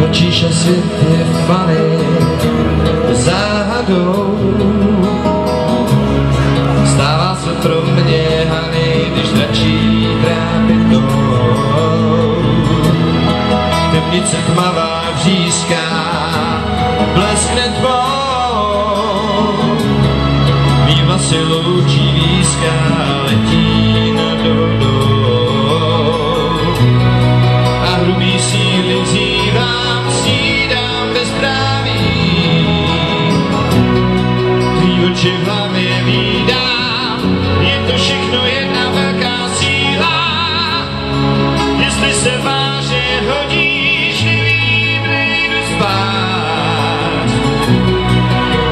Mlčíš a svět je falý záhadou. Stává se pro mě hany, když radší trápit mnou. Temnice tmavá vřízká bleskne tvou. Mý vlasy loučí výzka letí nad vodou. A hrubý síly vzývám, střídám bezpráví. Tvý oči v hlavě vídám, je to všechno jedna velká síla. Jestli se vážně hodíš, nevím, nejdu spát.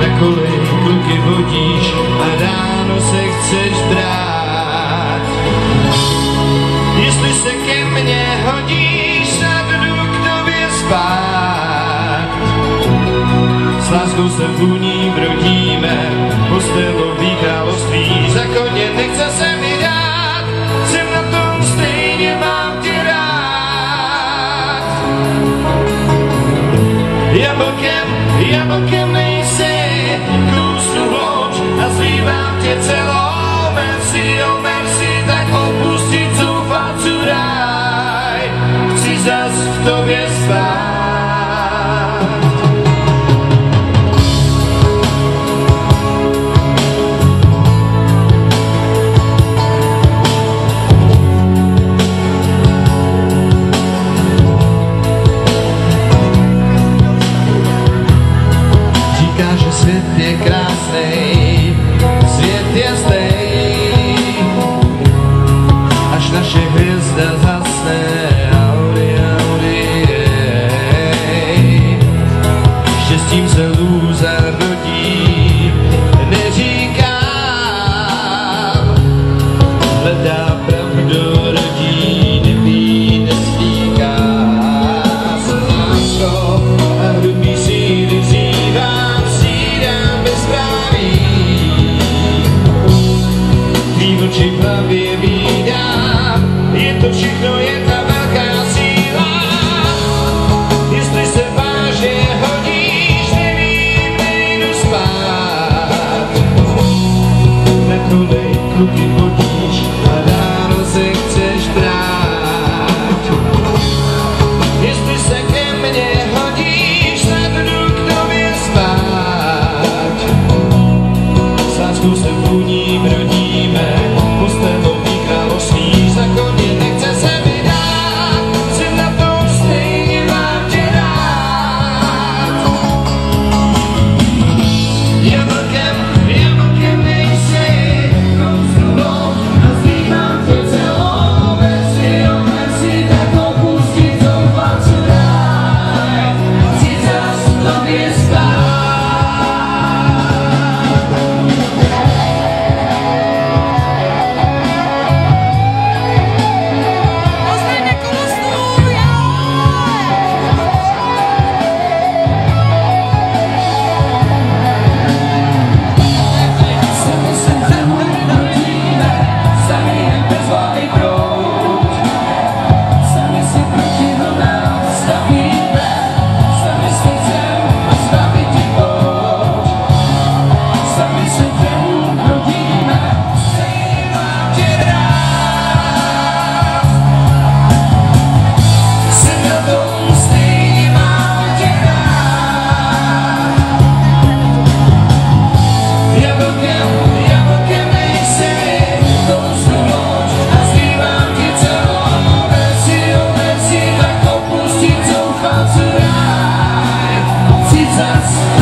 Na kolej kluky vodíš a ráno se chceš brát. Jestli se ke mně hodíš, snad jdu k tobě spát. S láskou se vůní brodíme, postelový království. Za koně nechce se mi dát, jsem na tom stejně, mám tě rád. Jablkem nejsi, kousnu hlouč a zlívám tě celou. Merci, tak opustit zoufalců ráj. Chci zas v tobě spát. Říká, že svět je krásnej, svět je stej, až naše hvězda zhasne. Štěstím se lůza rodí, neříkám, hledá pravdu rodí, neví, neslíká. Lásko a hrubý síly vzývám, střídám bezpráví. Tvý oči v hlavě vídám, je to všechno jedna velká síla. Jestli se vážně hodíš, nevím, nejdu spát. Na kolej kluky vodíš a ráno se chceš brát. Jestli se ke mně hodíš, snad jdu k tobě spát. S láskou se vůní brodíme, postelový království. Za koně nechce se mi dát, jsem na tom stejně, mám tě rád. Jablkem nejsi, kousnu hlouč a zlívám tě celou. Merci, tak opustit zoufalců ráj. Chci zas v tobě spát. Jesus.